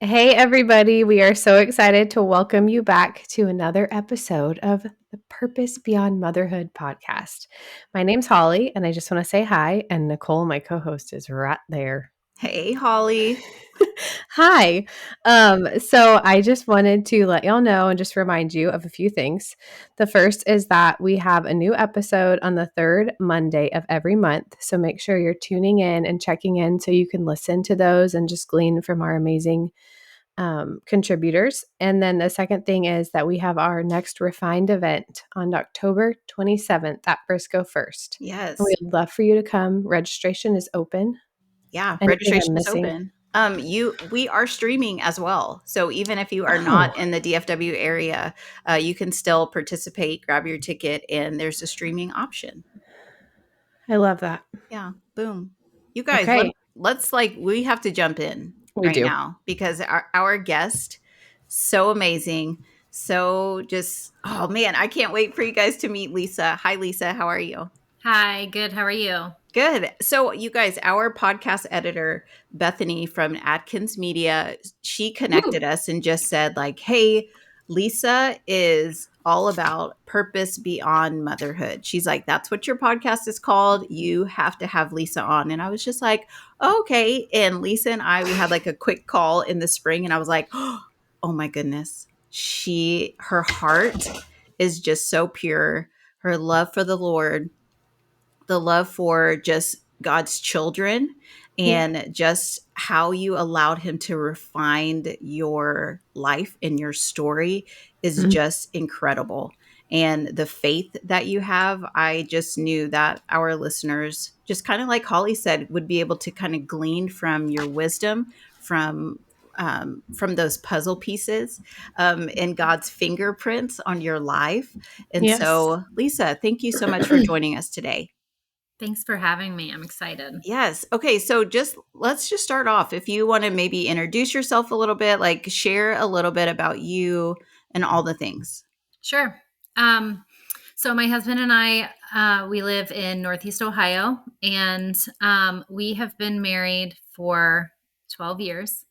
Hey, everybody. We are so excited to welcome you back to another episode of the Purpose Beyond Motherhood podcast. My name's Holly, and I just want to say hi. And Nicole, my co host, is right there. Hey, Holly. Hi. So I just wanted to let y'all know and just remind you of a few things. The first is that we have a new episode on the third Monday of every month. So make sure you're tuning in and checking in so you can listen to those and just glean from our amazing contributors. And then the second thing is that we have our next refined event on October 27th at Briscoe First. Yes. And we'd love for you to come. Registration is open. Yeah, Anything registration I'm is missing? open. We are streaming as well. So even if you are not in the DFW area, you can still participate, grab your ticket, and there's a streaming option. I love that. Yeah, boom. You guys, Okay. we have to jump in We right do. now because our guest, so amazing. So just, oh man, I can't wait for you guys to meet Lisa. Hi, Lisa. How are you? Hi, good. How are you? Good. So, you guys, our podcast editor, Bethany from Atkins Media, she connected us and just said, like, hey, Lisa is all about purpose beyond motherhood. She's like, that's what your podcast is called. You have to have Lisa on. And I was just like, okay. And Lisa and we had like a quick call in the spring, and I was like, oh my goodness. Her heart is just so pure. Her love for the Lord, the love for just God's children, and just how you allowed him to refine your life and your story is just incredible. And the faith that you have, I just knew that our listeners, just kind of like Holly said, would be able to kind of glean from your wisdom, from those puzzle pieces, and God's fingerprints on your life. And Yes. so, Lisa, thank you so much for joining us today. Thanks for having me. I'm excited. Yes. Okay. So let's just start off. If you want to maybe introduce yourself a little bit, like share a little bit about you and all the things. Sure. So my husband and I, we live in Northeast Ohio, and we have been married for 12 years.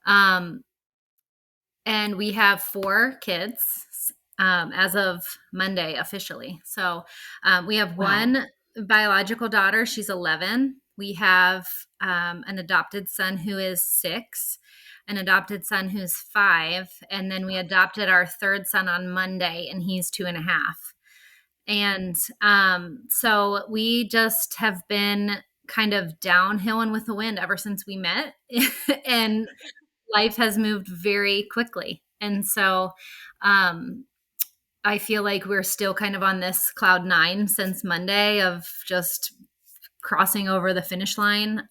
And we have 4 kids as of Monday officially. So we have one biological daughter. She's 11. We have an adopted son who is 6, an adopted son who's 5, and then we adopted our third son on Monday, and he's 2.5. And so we just have been kind of downhill and with the wind ever since we met. And life has moved very quickly. And so I feel like we're still kind of on this cloud 9 since Monday of just crossing over the finish line.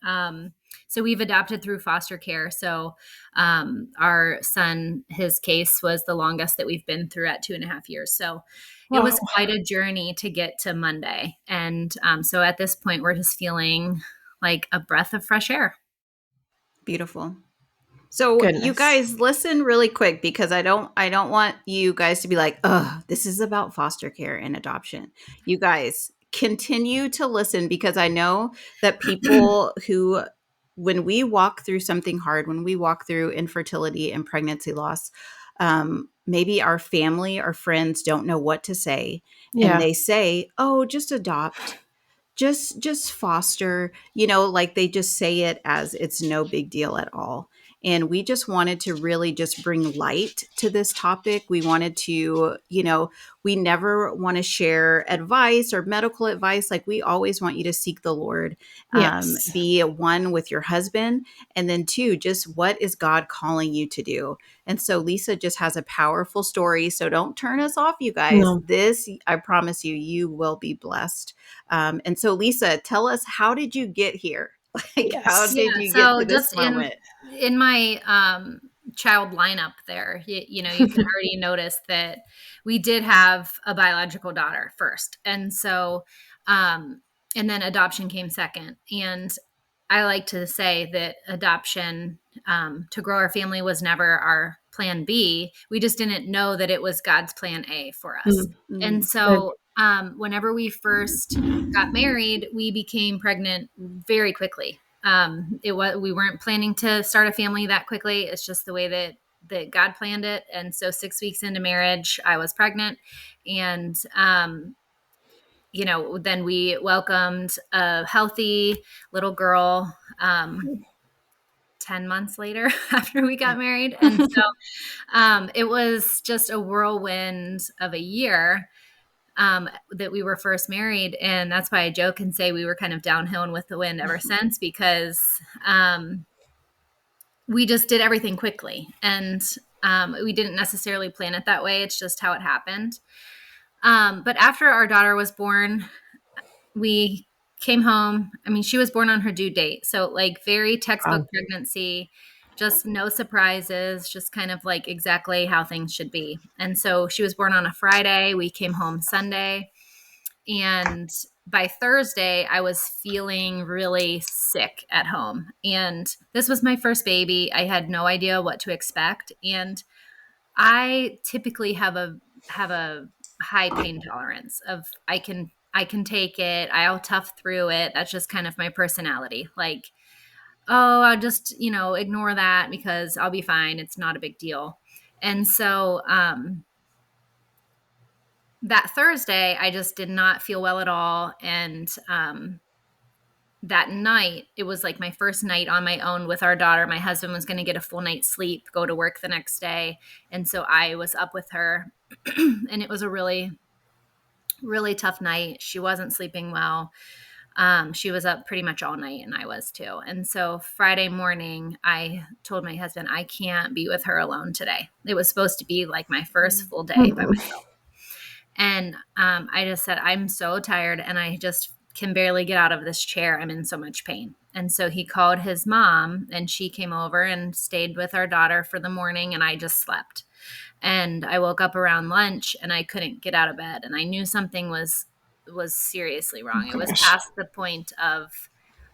So we've adopted through foster care. So our son, his case was the longest that we've been through at 2.5 years. So it was quite a journey to get to Monday. And so at this point, we're just feeling like a breath of fresh air. Beautiful. So you guys listen really quick, because I don't want you guys to be like, oh, this is about foster care and adoption. You guys continue to listen, because I know that people who, when we walk through something hard, when we walk through infertility and pregnancy loss, maybe our family or friends don't know what to say. Yeah. And they say, oh, just adopt, just foster, like they just say it as it's no big deal at all. And we just wanted to really just bring light to this topic. We wanted to, we never want to share advice or medical advice. Like, we always want you to seek the Lord, be one with your husband. And then 2, just what is God calling you to do? And so Lisa just has a powerful story. So don't turn us off, you guys. No. This, I promise you, you will be blessed. And so Lisa, tell us, how did you get here? Like, how did you get to this moment? In my child lineup there, you can already notice that we did have a biological daughter first. And so, and then adoption came second. And I like to say that adoption to grow our family was never our plan B. We just didn't know that it was God's plan A for us. Mm-hmm. And so whenever we first got married, we became pregnant very quickly. we weren't planning to start a family that quickly. It's just the way that God planned it. And so 6 weeks into marriage, I was pregnant, and then we welcomed a healthy little girl 10 months later after we got married. And so it was just a whirlwind of a year that we were first married. And that's why I joke and say we were kind of downhill and with the wind ever since, because we just did everything quickly. And we didn't necessarily plan it that way. It's just how it happened. But after our daughter was born, we came home. I mean, she was born on her due date. So like very textbook pregnancy, just no surprises, just kind of like exactly how things should be. And so she was born on a Friday. We came home Sunday. And by Thursday, I was feeling really sick at home. And this was my first baby. I had no idea what to expect. And I typically have a high pain tolerance of I can take it. I'll tough through it. That's just kind of my personality. Like, oh, I'll just, ignore that because I'll be fine. It's not a big deal. And so that Thursday, I just did not feel well at all. And that night, it was like my first night on my own with our daughter. My husband was going to get a full night's sleep, go to work the next day. And so I was up with her. And it was a really, really tough night. She wasn't sleeping well. She was up pretty much all night, and I was too. And so Friday morning, I told my husband, I can't be with her alone today. It was supposed to be like my first full day by myself. And I just said, I'm so tired, and I just can barely get out of this chair. I'm in so much pain. And so he called his mom, and she came over and stayed with our daughter for the morning, and I just slept. And I woke up around lunch, and I couldn't get out of bed, and I knew something was seriously wrong. It was past the point of,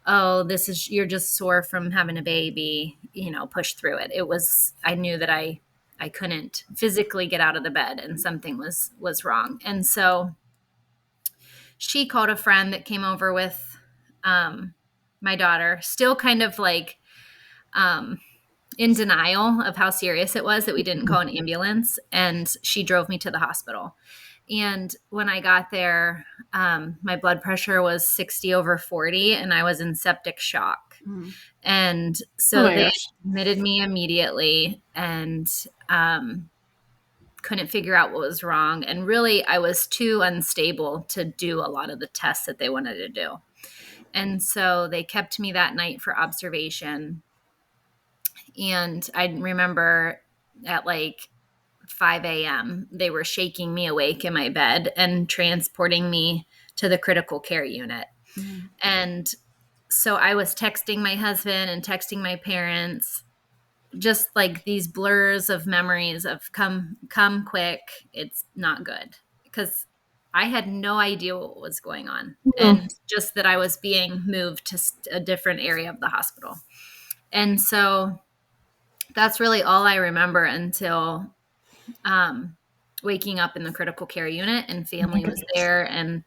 oh, you're just sore from having a baby, push through it. I knew that I couldn't physically get out of the bed, and something was wrong. And so she called a friend that came over with my daughter, still kind of like in denial of how serious it was that we didn't call an ambulance. And she drove me to the hospital. And when I got there, my blood pressure was 60/40, and I was in septic shock. And so they admitted me immediately, and couldn't figure out what was wrong. And really, I was too unstable to do a lot of the tests that they wanted to do. And so they kept me that night for observation. And I remember at like 5 a.m., they were shaking me awake in my bed and transporting me to the critical care unit. And so I was texting my husband and texting my parents, just like these blurs of memories of come quick. It's not good, because I had no idea what was going on. And just that I was being moved to a different area of the hospital. And so that's really all I remember until waking up in the critical care unit, and family was there. And,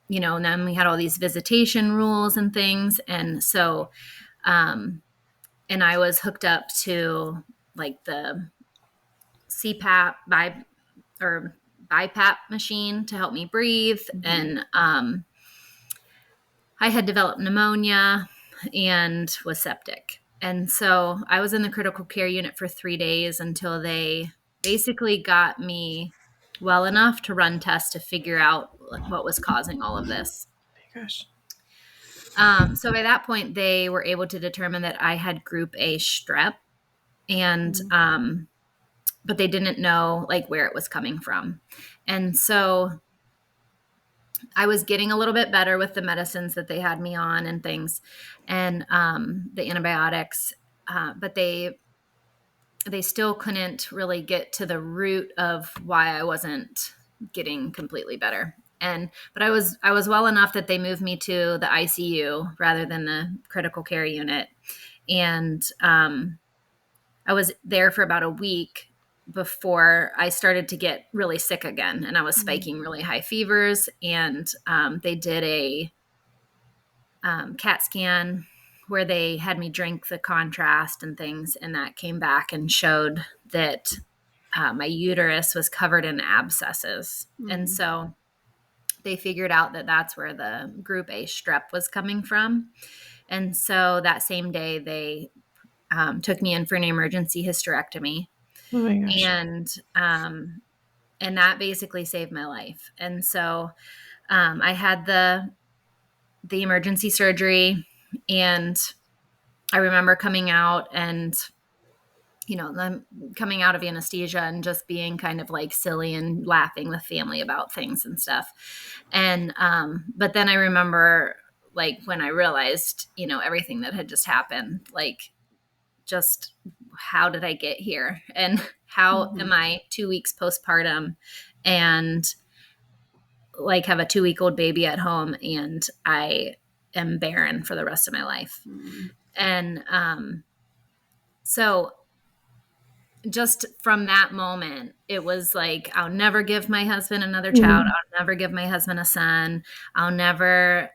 then we had all these visitation rules and things. And so, and I was hooked up to like the CPAP or BiPAP machine to help me breathe. And I had developed pneumonia and was septic. And so I was in the critical care unit for 3 days until they basically got me well enough to run tests to figure out what was causing all of this. Oh my gosh. So by that point, they were able to determine that I had group A strep, and but they didn't know like where it was coming from. And so I was getting a little bit better with the medicines that they had me on and things, and the antibiotics, but they still couldn't really get to the root of why I wasn't getting completely better. But I was well enough that they moved me to the ICU rather than the critical care unit. And I was there for about a week before I started to get really sick again. And I was spiking really high fevers. And they did CAT scan where they had me drink the contrast and things, and that came back and showed that my uterus was covered in abscesses. And so they figured out that that's where the group A strep was coming from. And so that same day, they took me in for an emergency hysterectomy. Oh my gosh. And that basically saved my life. And so I had the emergency surgery, and I remember coming out and, them coming out of anesthesia and just being kind of like silly and laughing with family about things and stuff. And, but then I remember like when I realized, everything that had just happened, like just how did I get here? And how am I 2 weeks postpartum and like have a 2-week-old baby at home, and I am barren for the rest of my life. And so just from that moment, it was like, I'll never give my husband another child. I'll never give my husband a son. I'll never,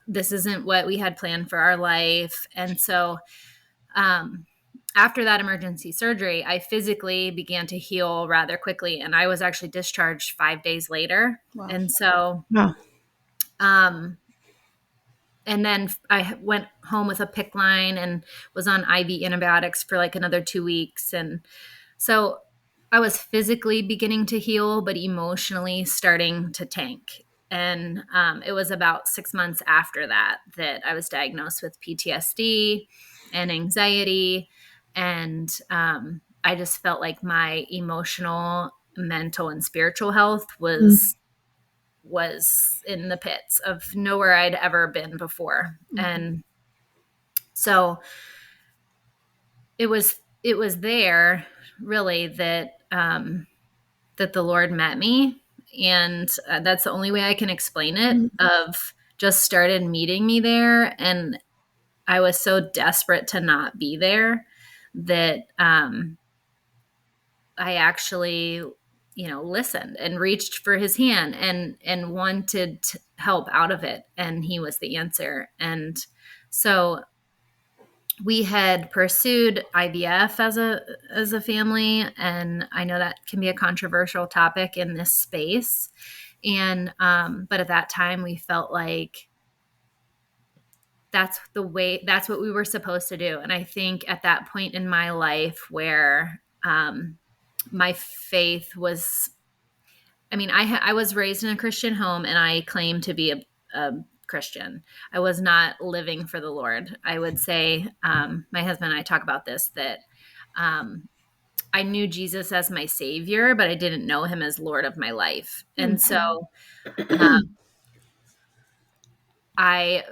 this isn't what we had planned for our life. And so after that emergency surgery, I physically began to heal rather quickly. And I was actually discharged 5 days later. Wow. And so, and then I went home with a PICC line and was on IV antibiotics for like another 2 weeks. And so I was physically beginning to heal, but emotionally starting to tank. And it was about 6 months after that I was diagnosed with PTSD and anxiety. And I just felt like my emotional, mental, and spiritual health was in the pits of nowhere I'd ever been before. And so it was there really that the Lord met me. And that's the only way I can explain it, of just started meeting me there. And I was so desperate to not be there that I actually listened and reached for his hand and wanted help out of it. And he was the answer. And so we had pursued IVF as a family. And I know that can be a controversial topic in this space. And, but at that time we felt like that's what we were supposed to do. And I think at that point in my life where, my faith was, I was raised in a Christian home, and I claim to be a Christian. I was not living for the Lord. I would say, my husband and I talk about this, that I knew Jesus as my savior, but I didn't know him as Lord of my life. And so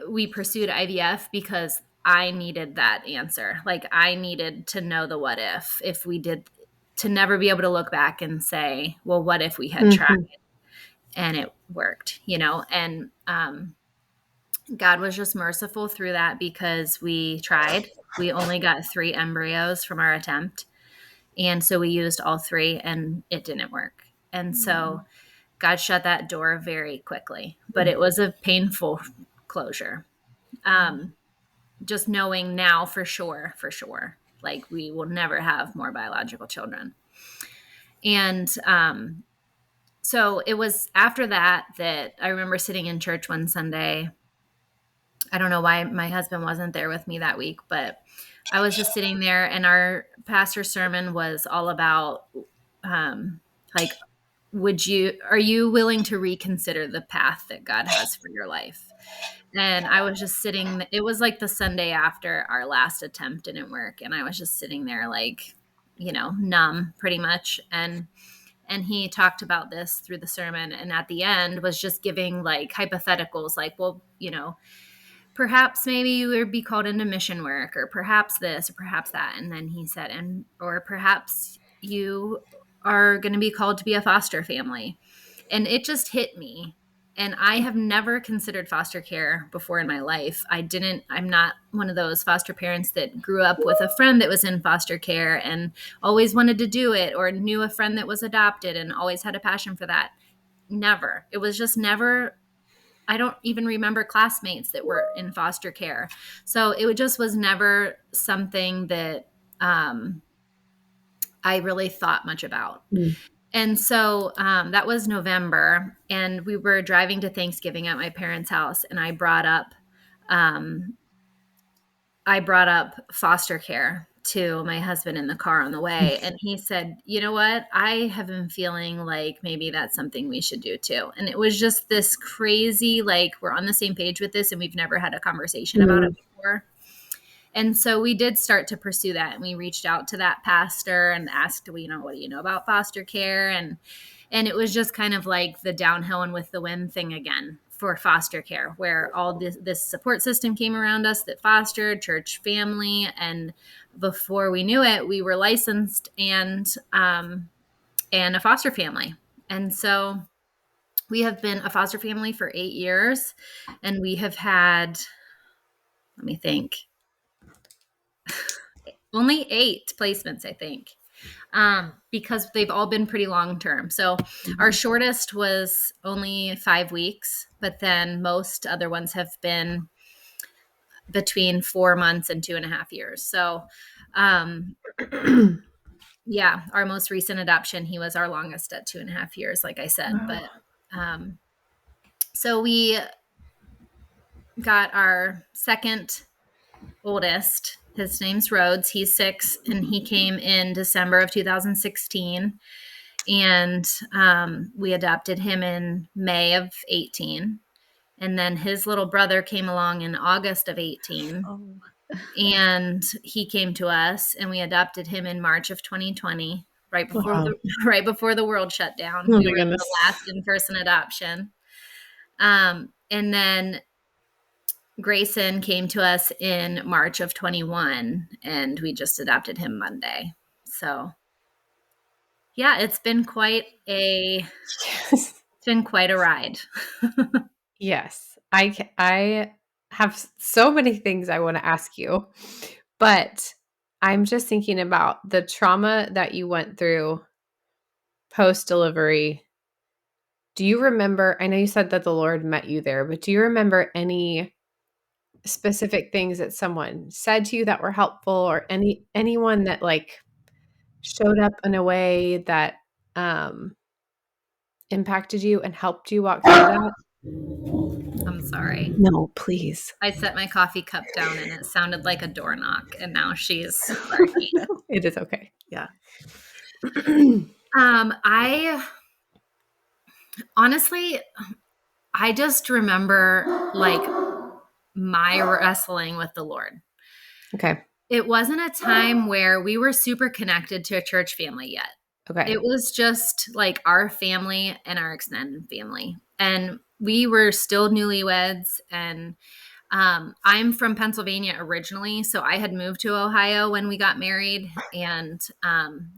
we pursued IVF because I needed that answer. Like I needed to know the what if we did, to never be able to look back and say, well, what if we had tried and it worked, and God was just merciful through that, because we tried. We only got 3 embryos from our attempt. And so we used all 3 and it didn't work. And so God shut that door very quickly, but it was a painful closure. Just knowing now for sure, like we will never have more biological children. And so it was after that I remember sitting in church one Sunday. I don't know why my husband wasn't there with me that week, but I was just sitting there, and our pastor's sermon was all about like, are you willing to reconsider the path that God has for your life? And I was just sitting, it was like the Sunday after our last attempt didn't work. And I was just sitting there like, numb pretty much. And he talked about this through the sermon. And at the end was just giving like hypotheticals, like, well, perhaps maybe you would be called into mission work, or perhaps this, or perhaps that. And then he said, or perhaps you are going to be called to be a foster family. And it just hit me. And I have never considered foster care before in my life. I'm not one of those foster parents that grew up with a friend that was in foster care and always wanted to do it, or knew a friend that was adopted and always had a passion for that. Never. It was just never don't even remember classmates that were in foster care. So it just was never something that I really thought much about. And so that was November, and we were driving to Thanksgiving at my parents' house, and I brought up foster care to my husband in the car on the way. And he said, you know what? I have been feeling like maybe that's something we should do too. And it was just this crazy, like, we're on the same page with this and we've never had a conversation about it before. And so we did start to pursue that. And we reached out to that pastor and asked, well, what do you know about foster care? And it was just kind of like the downhill and with the wind thing again for foster care, where all this support system came around us that fostered church family. And before we knew it, we were licensed and a foster family. And so we have been a foster family for 8 years, and we have had, let me think, only 8 placements, I think, because they've all been pretty long-term. So our shortest was only 5 weeks, but then most other ones have been between 4 months and 2.5 years. So, yeah, our most recent adoption, he was our longest at 2.5 years, like I said. But so we got our second oldest. His name's Rhodes. He's 6, and he came in December of 2016. And we adopted him in May of 18. And then his little brother came along in August of 18. And he came to us, and we adopted him in March of 2020, right before the world shut down. We were the last in-person adoption. And then Grayson came to us in March of 21, and we just adopted him Monday. So yeah, it's been quite a ride. Yes. I have so many things I want to ask you, but I'm just thinking about the trauma that you went through post-delivery. Do you remember, I know you said that the Lord met you there, but do you remember any specific things that someone said to you that were helpful, or anyone that like showed up in a way that impacted you and helped you walk through that? I'm sorry. No, please. I set my coffee cup down and it sounded like a door knock, and now she's barking. It is okay. Yeah. I honestly, I just remember like my wrestling with the Lord. Okay. It wasn't a time where we were super connected to a church family yet. Okay. It was just like our family and our extended family. And we were still newlyweds. And I'm from Pennsylvania originally. So I had moved to Ohio when we got married. And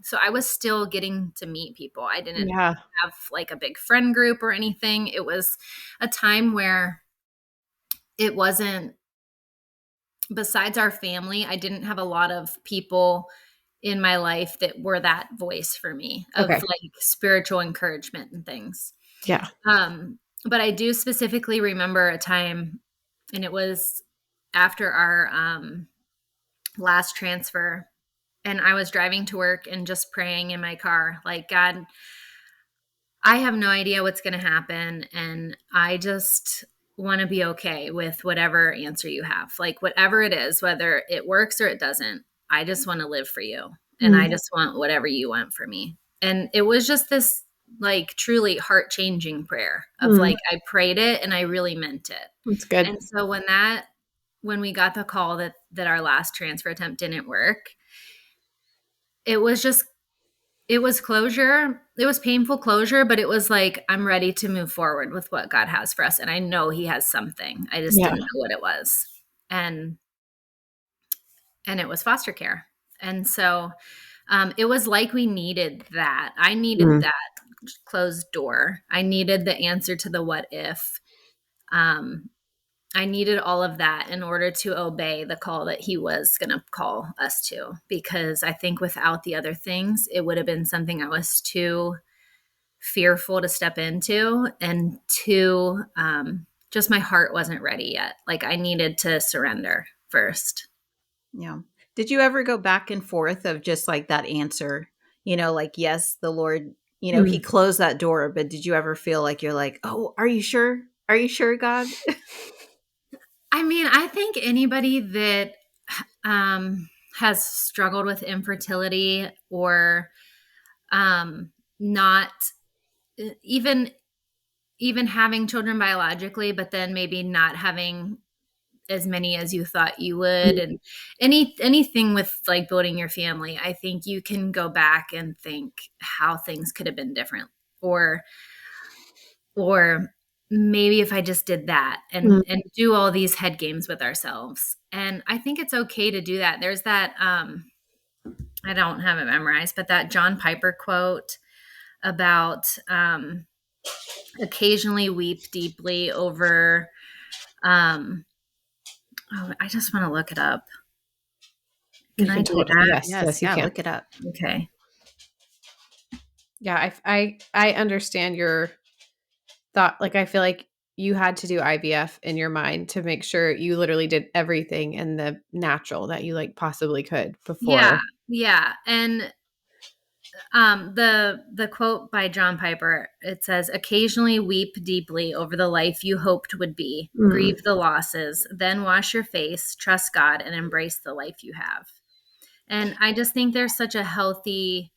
so I was still getting to meet people. I didn't have like a big friend group or anything. It was a time where it wasn't, besides our family, I didn't have a lot of people in my life that were that voice for me of like spiritual encouragement and things. Yeah. But I do specifically remember a time, and it was after our last transfer, and I was driving to work and just praying in my car, like, God, I have no idea what's going to happen, and I just want to be okay with whatever answer you have, like whatever it is, whether it works or it doesn't. I just want to live for you, and I just want whatever you want for me. And it was just this like truly heart-changing prayer of like, I prayed it and I really meant it. That's good. And so when we got the call that our last transfer attempt didn't work, it was closure. It was painful closure, but it was like, I'm ready to move forward with what God has for us. And I know he has something. I just didn't know what it was. And it was foster care. And so it was like we needed that. I needed that closed door. I needed the answer to the what if. I needed all of that in order to obey the call that he was going to call us to, because I think without the other things, it would have been something I was too fearful to step into and too just my heart wasn't ready yet. Like I needed to surrender first. Yeah. Did you ever go back and forth of just like that answer? Like, yes, the Lord, he closed that door, but did you ever feel like you're like, oh, are you sure? Are you sure, God? I mean, I think anybody that has struggled with infertility or not even having children biologically, but then maybe not having as many as you thought you would, and anything with like building your family, I think you can go back and think how things could have been different, or maybe if I just did that and do all these head games with ourselves. And I think it's okay to do that. There's that I don't have it memorized, but that John Piper quote about occasionally weep deeply over I just want to look it up. Can I do that? Yes, you can. Look it up. Okay. Yeah, I understand your thought. Like, I feel like you had to do IVF in your mind to make sure you literally did everything in the natural that you like possibly could before. Yeah. And the quote by John Piper, it says, occasionally weep deeply over the life you hoped would be, grieve the losses, then wash your face, trust God, and embrace the life you have. And I just think there's such a healthy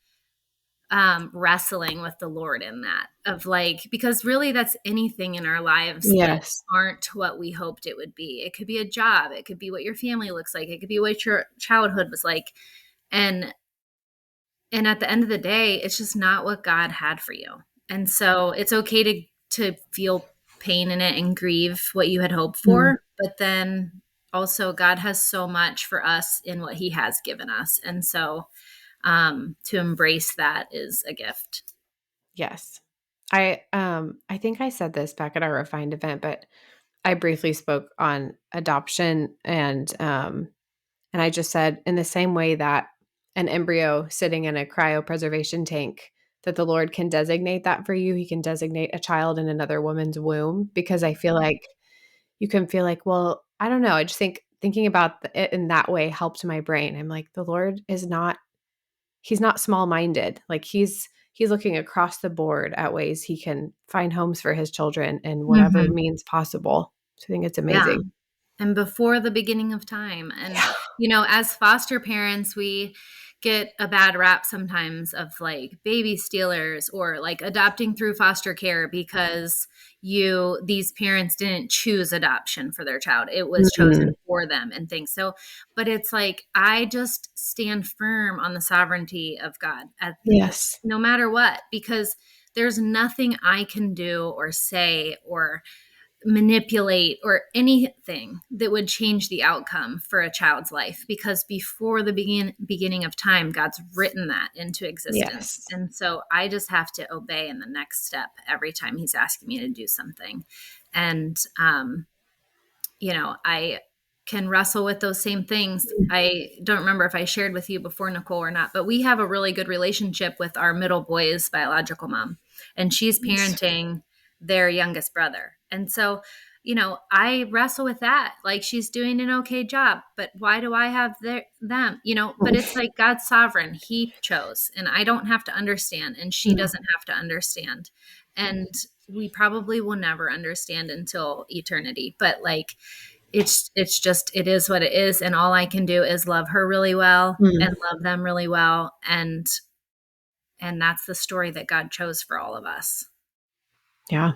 wrestling with the Lord in that, of like, because really that's anything in our lives that aren't what we hoped it would be. It could be a job. It could be what your family looks like. It could be what your childhood was like. And at the end of the day, it's just not what God had for you. And so it's okay to feel pain in it and grieve what you had hoped for. But then also God has so much for us in what he has given us. And so to embrace that is a gift. Yes. I think I said this back at our Refined event, but I briefly spoke on adoption and I just said, in the same way that an embryo sitting in a cryopreservation tank, that the Lord can designate that for you, he can designate a child in another woman's womb, because I feel like you can feel like, well, I don't know. I just think thinking about it in that way helped my brain. I'm like, the Lord is not, he's not small-minded. Like he's looking across the board at ways he can find homes for his children in whatever means possible. So I think it's amazing. Yeah. And before the beginning of time. And, as foster parents, we get a bad rap sometimes of like baby stealers or like adopting through foster care because these parents didn't choose adoption for their child. It was chosen for them and things. So, but it's like, I just stand firm on the sovereignty of God no matter what, because there's nothing I can do or say or manipulate or anything that would change the outcome for a child's life, because before the beginning of time, God's written that into existence. And so I just have to obey in the next step every time he's asking me to do something. And, I can wrestle with those same things. I don't remember if I shared with you before, Nicole, or not, but we have a really good relationship with our middle boy's biological mom, and she's parenting their youngest brother. And so, I wrestle with that. Like, she's doing an okay job, but why do I have them? But it's like God's sovereign. He chose, and I don't have to understand, and she doesn't have to understand. And we probably will never understand until eternity. But like, it's just, it is what it is. And all I can do is love her really well and love them really well. And that's the story that God chose for all of us. Yeah.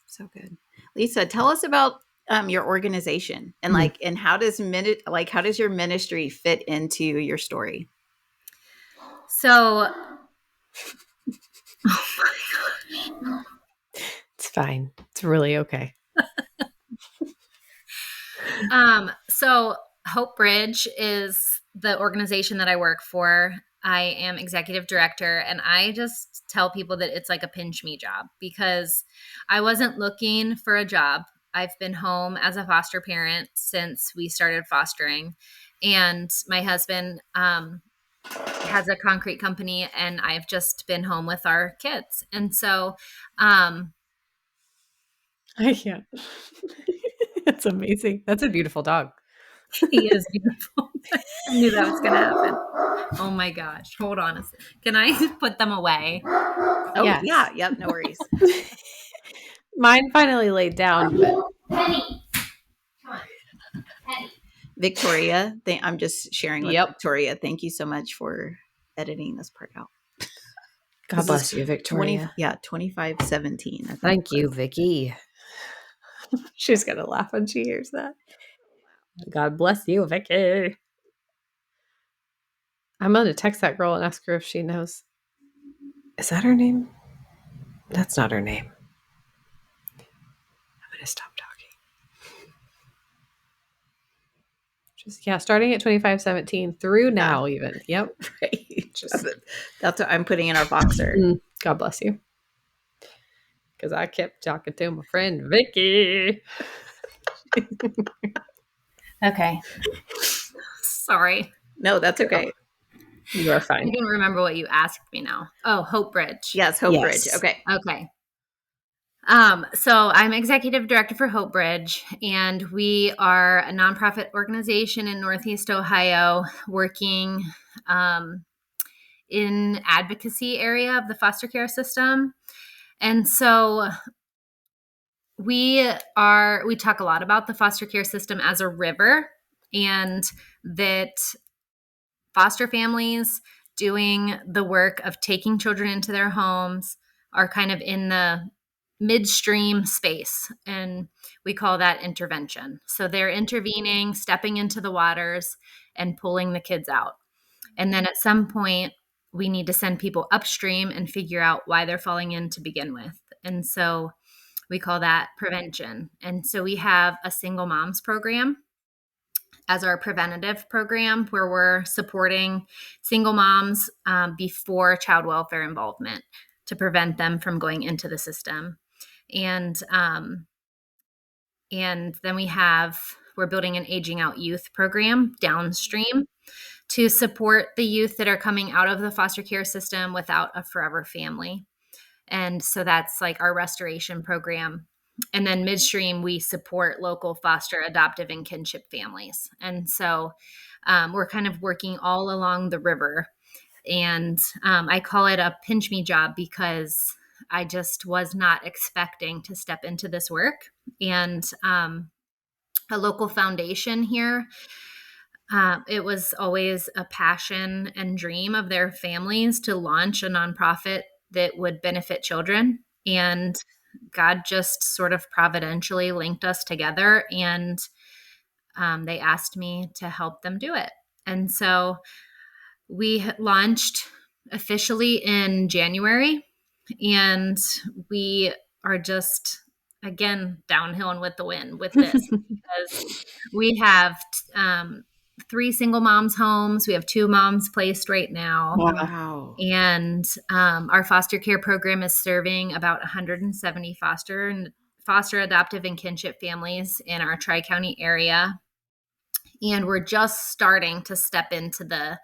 So good. Lisa, tell us about your organization and and how does your ministry fit into your story? So, oh my gosh. It's fine. It's really okay. So Hope Bridge is the organization that I work for. I am executive director, and I just tell people that it's like a pinch me job, because I wasn't looking for a job. I've been home as a foster parent since we started fostering, and my husband has a concrete company, and I've just been home with our kids. And so Yeah. That's amazing. That's a beautiful dog. He is beautiful. I knew that was going to happen. Oh my gosh. Hold on. Can I put them away? Oh, yes. Yeah. Yep. No worries. Mine finally laid down, but Penny. Come on. Penny. Victoria, I'm just sharing with Victoria. Thank you so much for editing this part out. God bless you, Victoria. 2517. Thank you, Vicky. She's going to laugh when she hears that. God bless you, Vicky. I'm going to text that girl and ask her if she knows. Is that her name? That's not her name. I'm going to stop talking. Starting at 2517 through now even. Yep. Right. That's what I'm putting in our boxer. God bless you. Because I kept talking to my friend Vicky. Okay. Sorry. No, that's okay. You are fine. I didn't remember what you asked me now. Oh, Hope Bridge. Yes, Hope Bridge. Okay. So I'm executive director for Hope Bridge, and we are a nonprofit organization in Northeast Ohio working in advocacy area of the foster care system. And so we talk a lot about the foster care system as a river, and that foster families doing the work of taking children into their homes are kind of in the midstream space, and we call that intervention. So they're intervening, stepping into the waters and pulling the kids out. And then at some point, we need to send people upstream and figure out why they're falling in to begin with. And so we call that prevention. And so we have a single moms program as our preventative program, where we're supporting single moms before child welfare involvement to prevent them from going into the system. And then we're building an aging out youth program downstream to support the youth that are coming out of the foster care system without a forever family. And so that's like our restoration program. And then midstream, we support local foster, adoptive, and kinship families. And so we're kind of working all along the river. And I call it a pinch me job because I just was not expecting to step into this work. And a local foundation here, it was always a passion and dream of their families to launch a nonprofit that would benefit children. And God just sort of providentially linked us together, and they asked me to help them do it. And so we launched officially in January, and we are just, again, downhill and with the wind with this because we have 3 single moms homes. We have 2 moms placed right now. Wow. And our foster care program is serving about 170 foster, adoptive, and kinship families in our Tri-County area. And we're just starting to step into the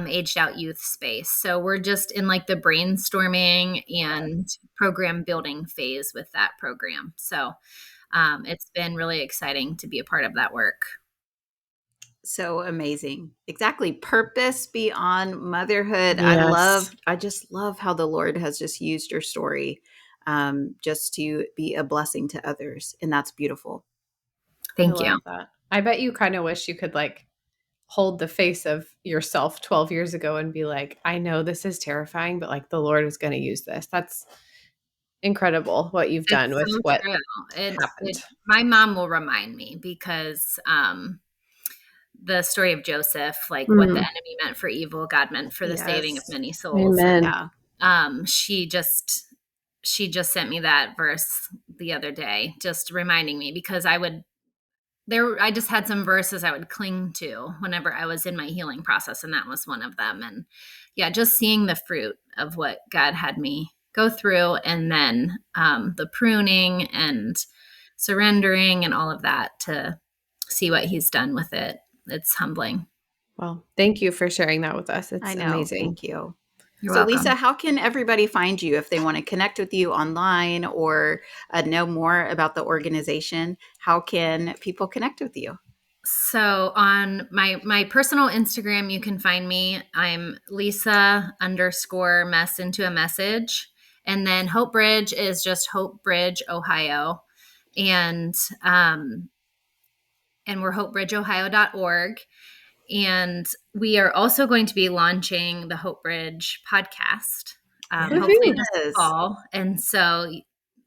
aged out youth space. So we're just in like the brainstorming and program building phase with that program. So it's been really exciting to be a part of that work. So amazing. Exactly. Purpose beyond motherhood. Yes. I just love how the Lord has just used your story just to be a blessing to others. And that's beautiful. Thank you. That. I bet you kind of wish you could like hold the face of yourself 12 years ago and be like, I know this is terrifying, but like the Lord is going to use this. That's incredible what you've done with what happened. My mom will remind me because the story of Joseph, like what the enemy meant for evil, God meant for the saving of many souls. Amen. And, she just sent me that verse the other day, just reminding me, because I just had some verses I would cling to whenever I was in my healing process. And that was one of them. And yeah, just seeing the fruit of what God had me go through, and then the pruning and surrendering and all of that to see what he's done with it. It's humbling. Well, thank you for sharing that with us. It's amazing. Thank you. You're So, welcome. Lisa, how can everybody find you if they want to connect with you online or know more about the organization? How can people connect with you? So on my personal Instagram, you can find me. I'm Lisa_mess into a message. And then Hope Bridge is just Hope Bridge, Ohio. And we're hopebridgeohio.org. And we are also going to be launching the Hope Bridge podcast, hopefully this fall. And so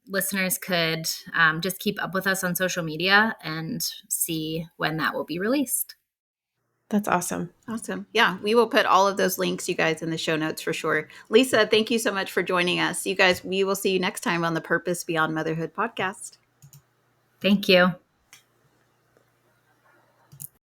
listeners could just keep up with us on social media and see when that will be released. That's awesome. Awesome. Yeah, we will put all of those links, you guys, in the show notes for sure. Lisa, thank you so much for joining us. You guys, we will see you next time on the Purpose Beyond Motherhood podcast. Thank you.